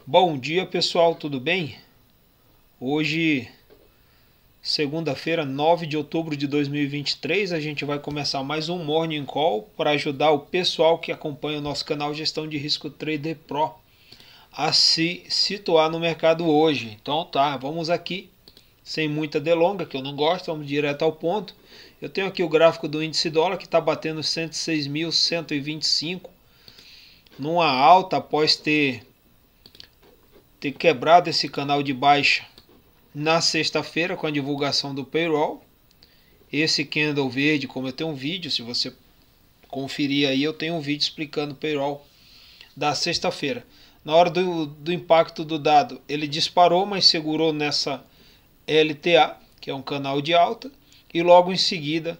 Bom dia, pessoal, tudo bem? Hoje, segunda-feira, 9 de outubro de 2023, a gente vai começar mais um Morning Call para ajudar o pessoal que acompanha o nosso canal Gestão de Risco Trader Pro a se situar no mercado hoje. Então tá, vamos aqui, sem muita delonga, que eu não gosto, vamos direto ao ponto. Eu tenho aqui o gráfico do índice dólar que está batendo 106.125 numa alta após ter quebrado esse canal de baixa na sexta-feira com a divulgação do payroll. Esse candle verde, como eu tenho um vídeo, se você conferir aí, eu tenho um vídeo explicando o payroll da sexta-feira. Na hora do impacto do dado, ele disparou, mas segurou nessa LTA, que é um canal de alta, e logo em seguida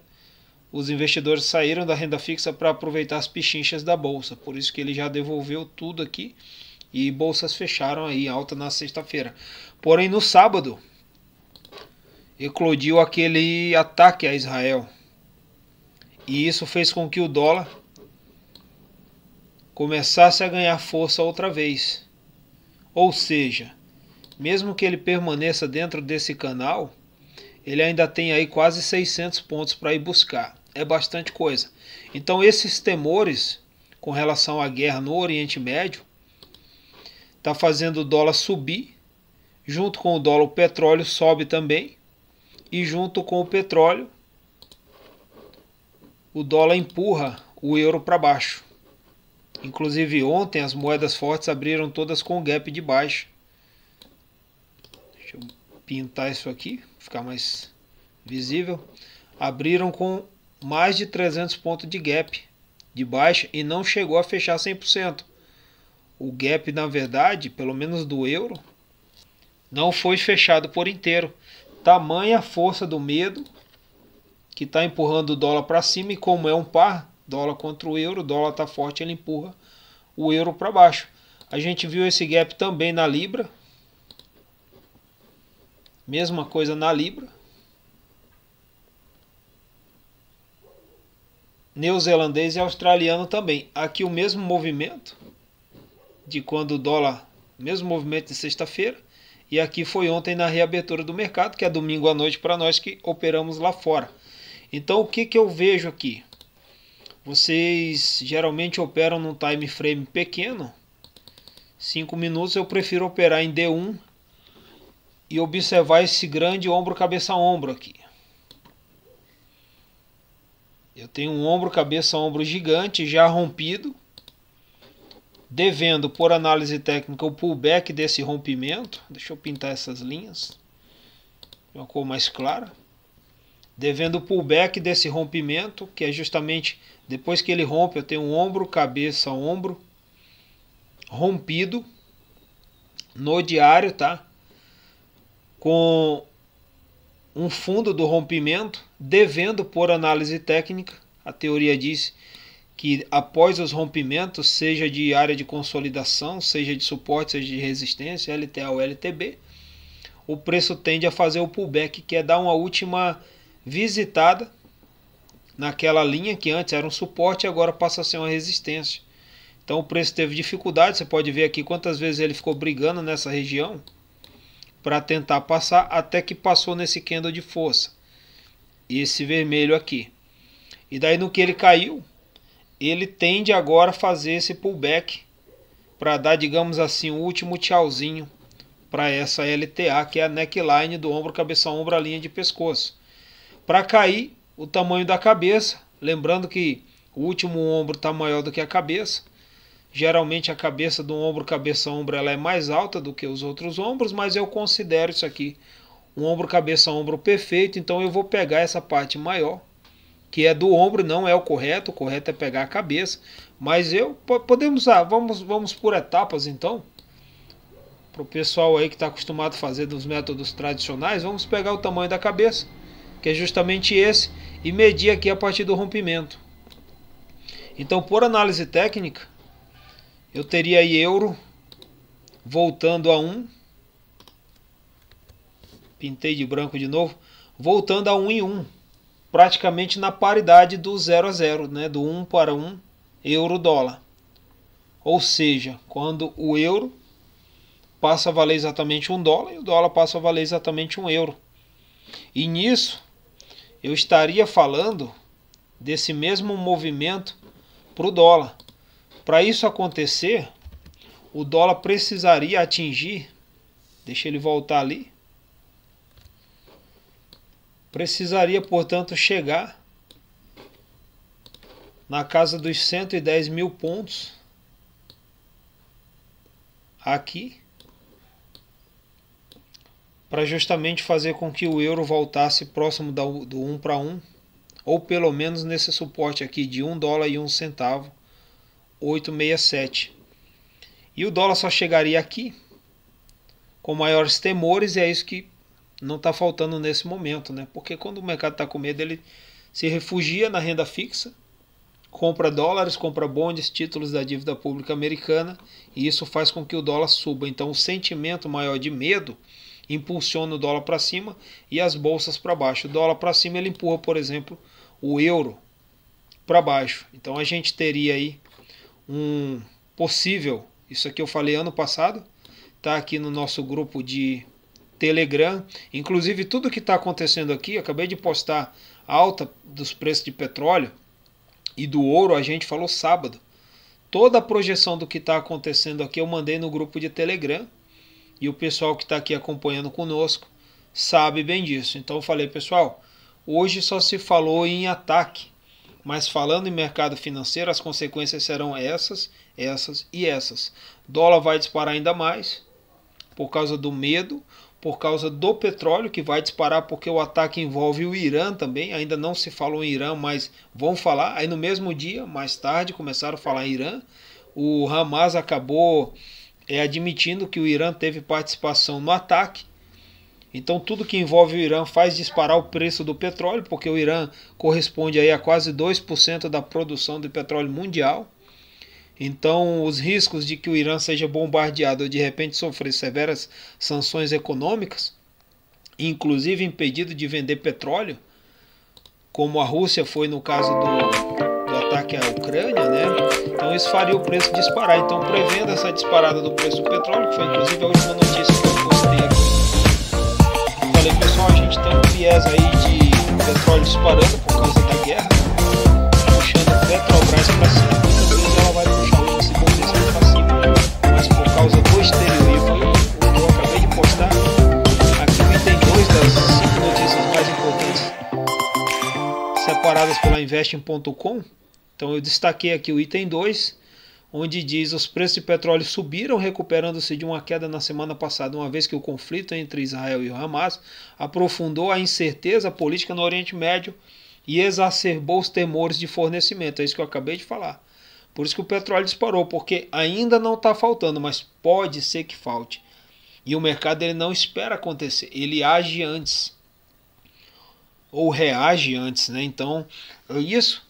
os investidores saíram da renda fixa para aproveitar as pichinchas da bolsa. Por isso que ele já devolveu tudo aqui e bolsas fecharam aí alta na sexta-feira. Porém, no sábado, eclodiu aquele ataque a Israel. E isso fez com que o dólar começasse a ganhar força outra vez. Ou seja, mesmo que ele permaneça dentro desse canal, ele ainda tem aí quase 600 pontos para ir buscar. É bastante coisa. Então esses temores com relação à guerra no Oriente Médio está fazendo o dólar subir. Junto com o dólar, o petróleo sobe também. E junto com o petróleo, o dólar empurra o euro para baixo. Inclusive ontem as moedas fortes abriram todas com gap de baixa. Deixa eu pintar isso aqui, ficar mais visível. Abriram com mais de 300 pontos de gap de baixa e não chegou a fechar 100%. O gap, na verdade, pelo menos do euro, não foi fechado por inteiro. Tamanha a força do medo que está empurrando o dólar para cima, e como é um par, dólar contra o euro, o dólar está forte, ele empurra o euro para baixo. A gente viu esse gap também na Libra. Mesma coisa na Libra. Neozelandês e australiano também. Aqui o mesmo movimento de quando o dólar, mesmo movimento de sexta-feira, e aqui foi ontem na reabertura do mercado, que é domingo à noite para nós que operamos lá fora. Então o que eu vejo aqui? Vocês geralmente operam num time frame pequeno, 5 minutos. Eu prefiro operar em D1 e observar esse grande ombro cabeça ombro aqui. Eu tenho um ombro cabeça ombro gigante já rompido, devendo, por análise técnica, o pullback desse rompimento. Deixa eu pintar essas linhas de uma cor mais clara. Devendo o pullback desse rompimento, que é justamente depois que ele rompe, eu tenho um ombro, cabeça, ombro rompido no diário, tá? Com um fundo do rompimento, devendo, por análise técnica. A teoria diz que após os rompimentos, seja de área de consolidação, seja de suporte, seja de resistência, LTA ou LTB, o preço tende a fazer o pullback, que é dar uma última visitada naquela linha que antes era um suporte e agora passa a ser uma resistência. Então o preço teve dificuldade, você pode ver aqui quantas vezes ele ficou brigando nessa região para tentar passar, até que passou nesse candle de força, esse vermelho aqui. E daí no que ele caiu, ele tende agora a fazer esse pullback para dar, digamos assim, o último tchauzinho para essa LTA, que é a neckline do ombro, cabeça, ombro, a linha de pescoço. Para cair, o tamanho da cabeça, lembrando que o último ombro está maior do que a cabeça. Geralmente a cabeça do ombro, cabeça, ombro, ela é mais alta do que os outros ombros, mas eu considero isso aqui um ombro, cabeça, ombro perfeito. Então eu vou pegar essa parte maior, que é do ombro, não é o correto é pegar a cabeça, mas podemos vamos por etapas então. Para o pessoal aí que está acostumado a fazer dos métodos tradicionais, vamos pegar o tamanho da cabeça, que é justamente esse, e medir aqui a partir do rompimento. Então, por análise técnica, eu teria aí euro voltando a 1, pintei de branco de novo, voltando a 1 em 1, praticamente na paridade do 0 a 0, né, do 1 para 1 euro-dólar. Ou seja, quando o euro passa a valer exatamente $1 e o dólar passa a valer exatamente €1. E nisso eu estaria falando desse mesmo movimento para o dólar. Para isso acontecer, o dólar precisaria atingir, deixa ele voltar ali, precisaria, portanto, chegar na casa dos 110 mil pontos aqui, para justamente fazer com que o euro voltasse próximo do 1 para 1, ou pelo menos nesse suporte aqui de $1,01, 8,67. E o dólar só chegaria aqui com maiores temores, e é isso que não está faltando nesse momento, né? Porque quando o mercado está com medo, ele se refugia na renda fixa, compra dólares, compra bonds, títulos da dívida pública americana, e isso faz com que o dólar suba. Então o sentimento maior de medo impulsiona o dólar para cima e as bolsas para baixo. O dólar para cima ele empurra, por exemplo, o euro para baixo. Então a gente teria aí um possível, isso aqui eu falei ano passado, tá aqui no nosso grupo de Telegram. Inclusive tudo que está acontecendo aqui, acabei de postar a alta dos preços de petróleo e do ouro, a gente falou sábado. Toda a projeção do que está acontecendo aqui eu mandei no grupo de Telegram, e o pessoal que está aqui acompanhando conosco sabe bem disso. Então eu falei, pessoal, hoje só se falou em ataque, mas falando em mercado financeiro, as consequências serão essas, essas e essas. Dólar vai disparar ainda mais por causa do medo, por causa do petróleo, que vai disparar porque o ataque envolve o Irã também. Ainda não se falou em Irã, mas vão falar. Aí no mesmo dia, mais tarde, começaram a falar em Irã. O Hamas acabou admitindo que o Irã teve participação no ataque. Então tudo que envolve o Irã faz disparar o preço do petróleo, porque o Irã corresponde aí a quase 2% da produção de petróleo mundial. Então os riscos de que o Irã seja bombardeado ou de repente sofrer severas sanções econômicas, inclusive impedido de vender petróleo, como a Rússia foi no caso do ataque à Ucrânia, né? Então isso faria o preço disparar. Então prevendo essa disparada do preço do petróleo, que foi inclusive a última notícia que eu postei aqui, falei, pessoal, a gente tem um viés aí de petróleo disparando por causa da guerra, puxando a Petrobras para cima. Muitas vezes ela vai puxar o índice Bovespa para cima, mas por causa do exteriorismo, eu acabei de postar aqui o item 2 das 5 notícias mais importantes separadas pela Investing.com. Então eu destaquei aqui o item 2, onde diz: os preços de petróleo subiram, recuperando-se de uma queda na semana passada, uma vez que o conflito entre Israel e o Hamas aprofundou a incerteza política no Oriente Médio e exacerbou os temores de fornecimento. É isso que eu acabei de falar. Por isso que o petróleo disparou, porque ainda não está faltando, mas pode ser que falte. E o mercado ele não espera acontecer, ele age antes, ou reage antes, né? Então, isso,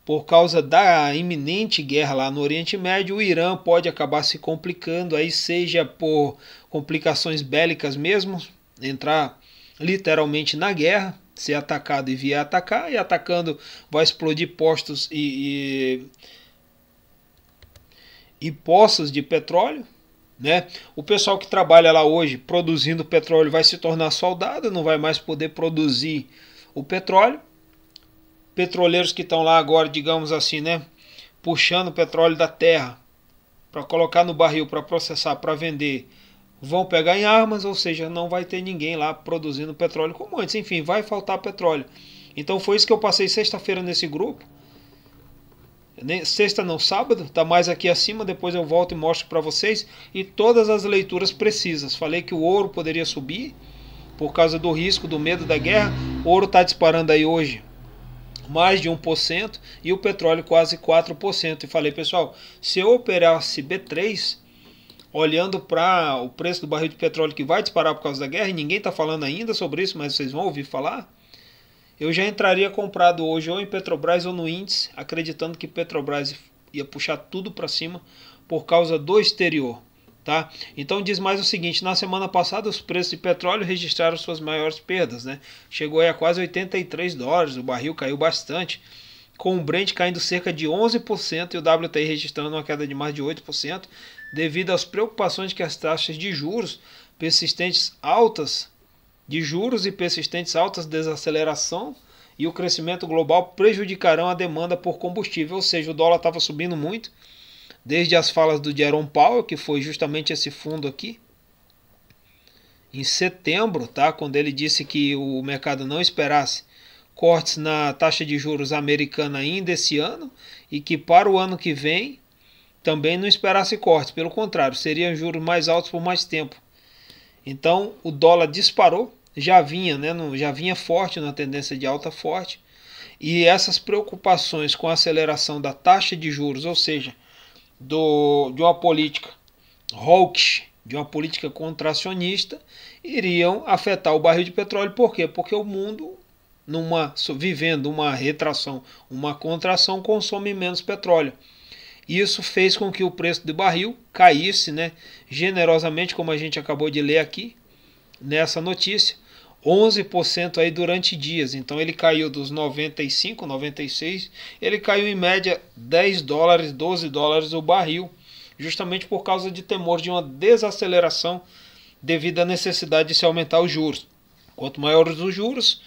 por causa da iminente guerra lá no Oriente Médio, o Irã pode acabar se complicando, aí seja por complicações bélicas mesmo, entrar literalmente na guerra, ser atacado e vier atacar, e atacando vai explodir postos e poços de petróleo, né? O pessoal que trabalha lá hoje produzindo petróleo vai se tornar soldado, não vai mais poder produzir o petróleo. Petroleiros que estão lá agora, digamos assim, né, puxando o petróleo da terra para colocar no barril, para processar, para vender, vão pegar em armas, ou seja, não vai ter ninguém lá produzindo petróleo como antes. Enfim, vai faltar petróleo. Então foi isso que eu passei sexta-feira nesse grupo. Sexta não, sábado, tá mais aqui acima, depois eu volto e mostro para vocês, e todas as leituras precisas. Falei que o ouro poderia subir por causa do risco, do medo da guerra. O ouro está disparando aí hoje mais de 1% e o petróleo quase 4%. E falei, pessoal, se eu operasse B3, olhando para o preço do barril de petróleo que vai disparar por causa da guerra, e ninguém está falando ainda sobre isso, mas vocês vão ouvir falar, eu já entraria comprado hoje ou em Petrobras ou no índice, acreditando que Petrobras ia puxar tudo para cima por causa do exterior. Tá? Então diz mais o seguinte: na semana passada os preços de petróleo registraram suas maiores perdas, né? Chegou aí a quase $83, o barril caiu bastante, com o Brent caindo cerca de 11% e o WTI registrando uma queda de mais de 8%, devido às preocupações que as taxas de juros persistentes altas de juros e persistentes altas desaceleração e o crescimento global prejudicarão a demanda por combustível, ou seja, o dólar estava subindo muito, desde as falas do Jerome Powell, que foi justamente esse fundo aqui, em setembro, tá? Quando ele disse que o mercado não esperasse cortes na taxa de juros americana ainda esse ano e que para o ano que vem também não esperasse cortes, pelo contrário, seriam juros mais altos por mais tempo. Então o dólar disparou, já vinha, né, já vinha forte na tendência de alta forte, e essas preocupações com a aceleração da taxa de juros, ou seja, de uma política hawkish, de uma política contracionista, iriam afetar o barril de petróleo. Por quê? Porque o mundo, vivendo uma retração, uma contração, consome menos petróleo. Isso fez com que o preço do barril caísse, né, generosamente, como a gente acabou de ler aqui nessa notícia, 11% aí durante dias. Então ele caiu dos 95, 96, ele caiu em média 10 dólares, 12 dólares o barril, justamente por causa de temor de uma desaceleração devido à necessidade de se aumentar os juros. Quanto maiores os juros,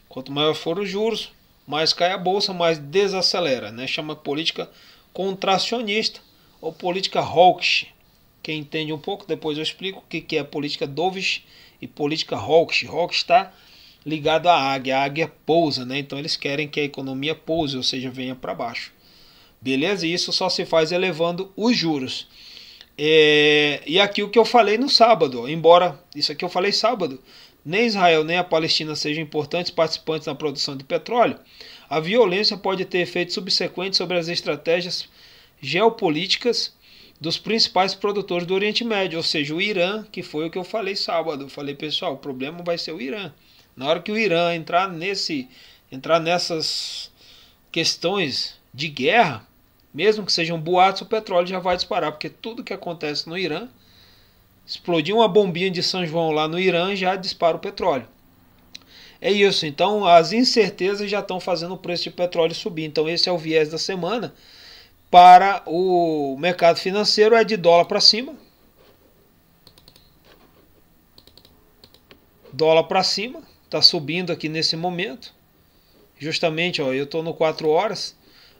quanto maior for os juros, mais cai a bolsa, mais desacelera, né? Chama política contracionista ou política hawkish. Quem entende um pouco, depois eu explico o que é política dovish e política hawkish. Hawkish está ligado à águia, a águia pousa, né? Então eles querem que a economia pouse, ou seja, venha para baixo. Beleza? E isso só se faz elevando os juros. E aqui o que eu falei no sábado, embora isso aqui eu falei sábado, nem Israel nem a Palestina sejam importantes participantes na produção de petróleo, a violência pode ter efeitos subsequentes sobre as estratégias geopolíticas dos principais produtores do Oriente Médio, ou seja, o Irã, que foi o que eu falei sábado. Eu falei, pessoal, o problema vai ser o Irã. Na hora que o Irã entrar nessas questões de guerra, mesmo que sejam boatos, o petróleo já vai disparar, porque tudo que acontece no Irã, explodir uma bombinha de São João lá no Irã, já dispara o petróleo. É isso, então as incertezas já estão fazendo o preço de petróleo subir. Então esse é o viés da semana. Para o mercado financeiro é de dólar para cima. Dólar para cima, está subindo aqui nesse momento. Justamente, ó, eu estou no 4 horas,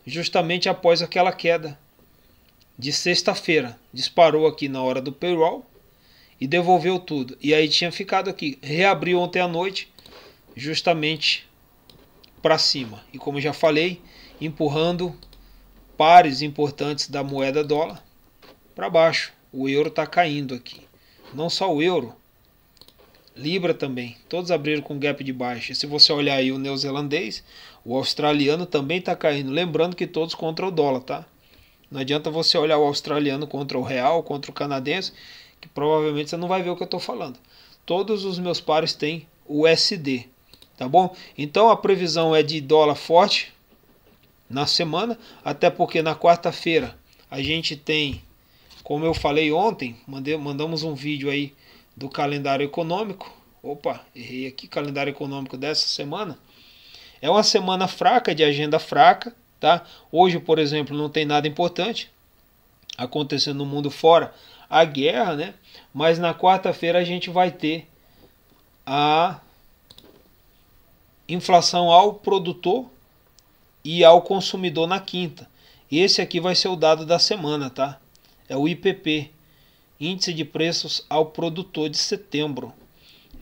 justamente após aquela queda de sexta-feira. Disparou aqui na hora do payroll e devolveu tudo. E aí tinha ficado aqui, reabriu ontem à noite, justamente para cima. E como já falei, empurrando pares importantes da moeda dólar para baixo. O euro está caindo aqui. Não só o euro, Libra também. Todos abriram com gap de baixa. E se você olhar aí o neozelandês, o australiano também está caindo. Lembrando que todos contra o dólar, tá? Não adianta você olhar o australiano contra o real, contra o canadense, que provavelmente você não vai ver o que eu estou falando. Todos os meus pares têm USD. Tá bom? Então a previsão é de dólar forte na semana, até porque na quarta-feira a gente tem, como eu falei ontem, mandamos um vídeo aí do calendário econômico. Opa, errei aqui, calendário econômico dessa semana. É uma semana fraca, de agenda fraca, tá? Hoje, por exemplo, não tem nada importante acontecendo no mundo fora a guerra, né? Mas na quarta-feira a gente vai ter a inflação ao produtor e ao consumidor na quinta. Esse aqui vai ser o dado da semana, tá? É o IPP, Índice de Preços ao Produtor de setembro.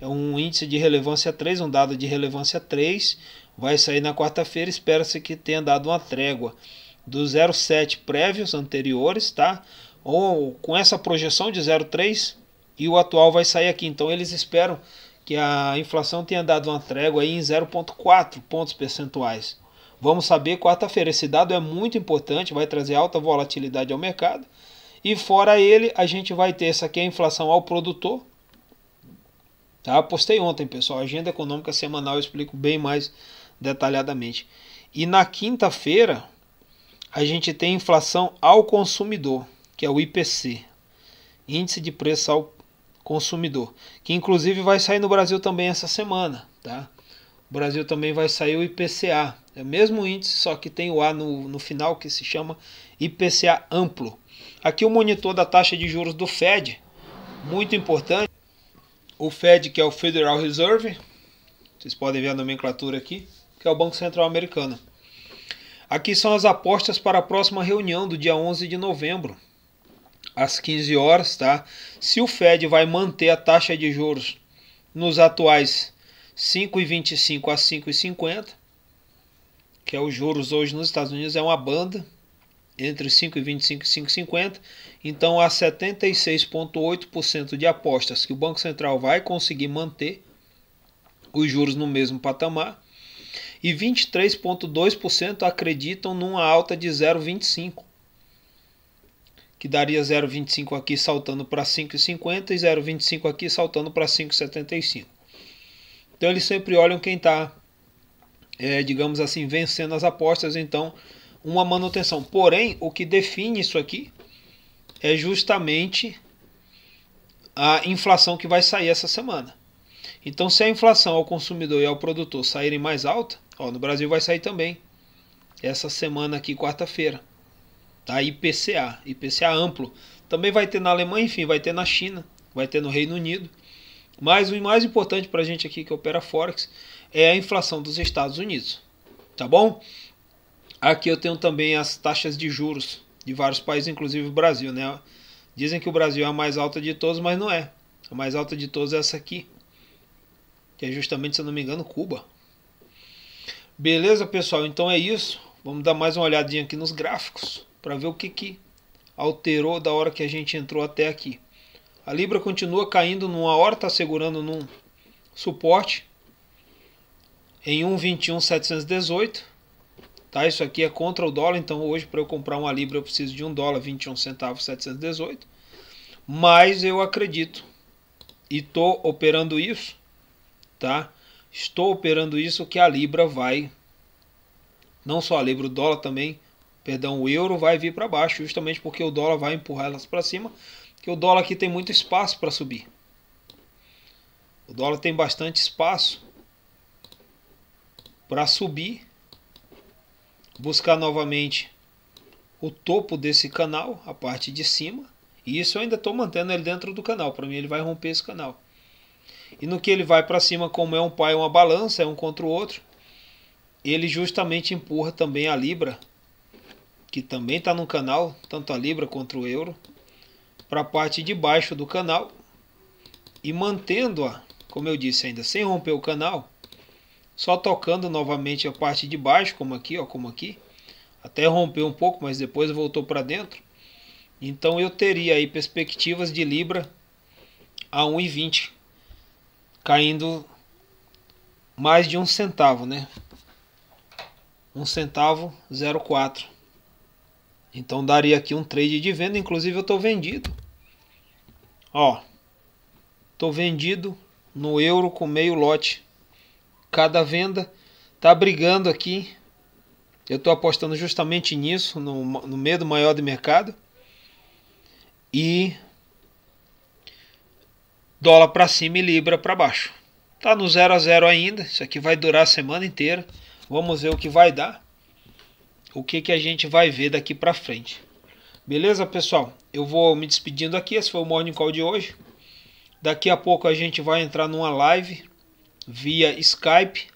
É um índice de relevância 3, um dado de relevância 3. Vai sair na quarta-feira, espera-se que tenha dado uma trégua dos 0,7 prévios anteriores, tá? Ou com essa projeção de 0,3 e o atual vai sair aqui. Então eles esperam que a inflação tenha dado uma trégua aí em 0,4 pontos percentuais. Vamos saber quarta-feira. Esse dado é muito importante, vai trazer alta volatilidade ao mercado. E fora ele, a gente vai ter essa aqui, a inflação ao produtor. Tá? Postei ontem, pessoal. A agenda econômica semanal eu explico bem mais detalhadamente. E na quinta-feira, a gente tem inflação ao consumidor, que é o IPC. Índice de Preço ao Consumidor, que inclusive vai sair no Brasil também essa semana, tá? O Brasil também vai sair o IPCA, é o mesmo índice, só que tem o A no final, que se chama IPCA amplo. Aqui o monitor da taxa de juros do Fed, muito importante. O Fed, que é o Federal Reserve, vocês podem ver a nomenclatura aqui, que é o Banco Central Americano. Aqui são as apostas para a próxima reunião do dia 11 de novembro, às 15 horas, tá? Se o Fed vai manter a taxa de juros nos atuais 5,25 a 5,50, que é os juros hoje nos Estados Unidos, é uma banda entre 5,25 e 5,50, então há 76,8% de apostas que o Banco Central vai conseguir manter os juros no mesmo patamar, e 23,2% acreditam numa alta de 0,25, que daria 0,25 aqui saltando para 5,50 e 0,25 aqui saltando para 5,75. Então eles sempre olham quem está, digamos assim, vencendo as apostas, então uma manutenção. Porém, o que define isso aqui é justamente a inflação que vai sair essa semana. Então, se a inflação ao consumidor e ao produtor saírem mais alta, no Brasil vai sair também essa semana aqui, quarta-feira, tá? IPCA amplo. Também vai ter na Alemanha, enfim, vai ter na China, vai ter no Reino Unido. Mas o mais importante para a gente aqui que opera Forex é a inflação dos Estados Unidos, tá bom? Aqui eu tenho também as taxas de juros de vários países, inclusive o Brasil, né? Dizem que o Brasil é a mais alta de todos, mas não é. A mais alta de todos é essa aqui, que é justamente, se eu não me engano, Cuba. Beleza, pessoal? Então é isso. Vamos dar mais uma olhadinha aqui nos gráficos para ver o que alterou da hora que a gente entrou até aqui. A Libra continua caindo numa hora, está segurando num suporte em 1,21,718. Tá, isso aqui é contra o dólar, então hoje para eu comprar uma Libra eu preciso de $1, 21 centavos, 718. Mas eu acredito e estou operando isso, tá? Estou operando isso que a Libra vai, não só a Libra, o dólar também, perdão, o euro vai vir para baixo, justamente porque o dólar vai empurrar elas para cima, que o dólar aqui tem muito espaço para subir. O dólar tem bastante espaço para subir, buscar novamente o topo desse canal, a parte de cima, e isso eu ainda estou mantendo ele dentro do canal. Para mim ele vai romper esse canal. E no que ele vai para cima, como é um pai, uma balança, é um contra o outro, ele justamente empurra também a Libra, que também está no canal, tanto a Libra quanto o euro, para a parte de baixo do canal, e mantendo-a, como eu disse, ainda sem romper o canal, só tocando novamente a parte de baixo, como aqui, como aqui, até rompeu um pouco, mas depois voltou para dentro. Então eu teria aí perspectivas de Libra a 1,20, caindo mais de 1 centavo, né? 1 centavo 0,4. Então daria aqui um trade de venda, inclusive eu estou vendido. Estou vendido no euro com meio lote. Cada venda está brigando aqui. Eu estou apostando justamente nisso, no medo maior do mercado. E dólar para cima e Libra para baixo. Tá no 0 a 0 ainda. Isso aqui vai durar a semana inteira. Vamos ver o que vai dar. O que a gente vai ver daqui para frente. Beleza, pessoal? Eu vou me despedindo aqui. Esse foi o Morning Call de hoje. Daqui a pouco a gente vai entrar numa live via Skype.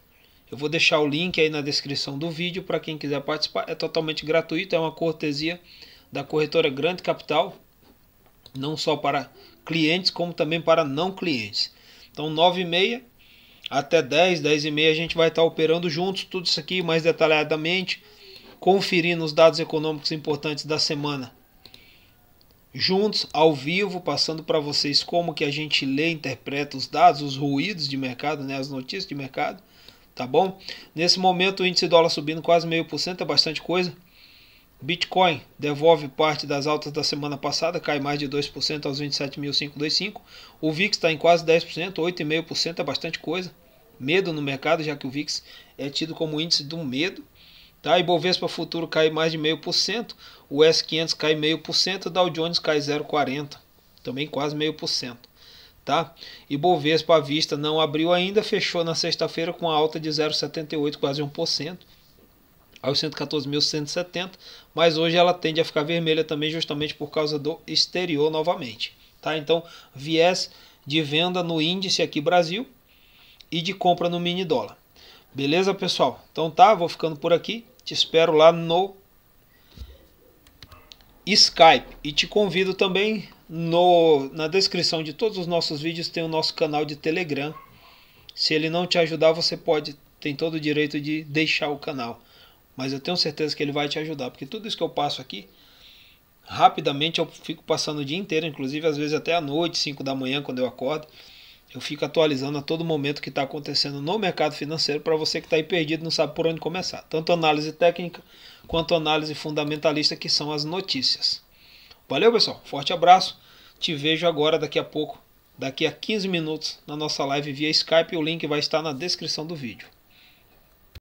Eu vou deixar o link aí na descrição do vídeo para quem quiser participar. É totalmente gratuito, é uma cortesia da corretora Grande Capital, não só para clientes como também para não clientes. Então 9h30 até 10h30 a gente vai estar operando juntos, tudo isso aqui mais detalhadamente, conferindo os dados econômicos importantes da semana juntos, ao vivo, passando para vocês como que a gente lê e interpreta os dados, os ruídos de mercado, né, as notícias de mercado, tá bom? Nesse momento o índice dólar subindo quase 0,5%, é bastante coisa. Bitcoin devolve parte das altas da semana passada, cai mais de 2% aos 27.525. O VIX está em quase 10%, 8,5% é bastante coisa. Medo no mercado, já que o VIX é tido como índice do medo. Tá? Ibovespa futuro cai mais de 0,5%, o S500 cai 0,5%, o Dow Jones cai 0,40%, também quase 0,5%. Tá? Ibovespa à vista não abriu ainda, fechou na sexta-feira com a alta de 0,78%, quase 1%. aos 114.170, mas hoje ela tende a ficar vermelha também justamente por causa do exterior novamente, tá? Então, viés de venda no índice aqui Brasil e de compra no mini dólar. Beleza, pessoal? Então tá, vou ficando por aqui. Te espero lá no Skype e te convido também na descrição de todos os nossos vídeos tem o nosso canal de Telegram. Se ele não te ajudar, você tem todo o direito de deixar o canal, mas eu tenho certeza que ele vai te ajudar, porque tudo isso que eu passo aqui, rapidamente eu fico passando o dia inteiro, inclusive às vezes até à noite, 5 da manhã, quando eu acordo, eu fico atualizando a todo momento o que está acontecendo no mercado financeiro, para você que está aí perdido, não sabe por onde começar. Tanto análise técnica, quanto análise fundamentalista, que são as notícias. Valeu, pessoal. Forte abraço. Te vejo agora daqui a pouco, daqui a 15 minutos, na nossa live via Skype. O link vai estar na descrição do vídeo.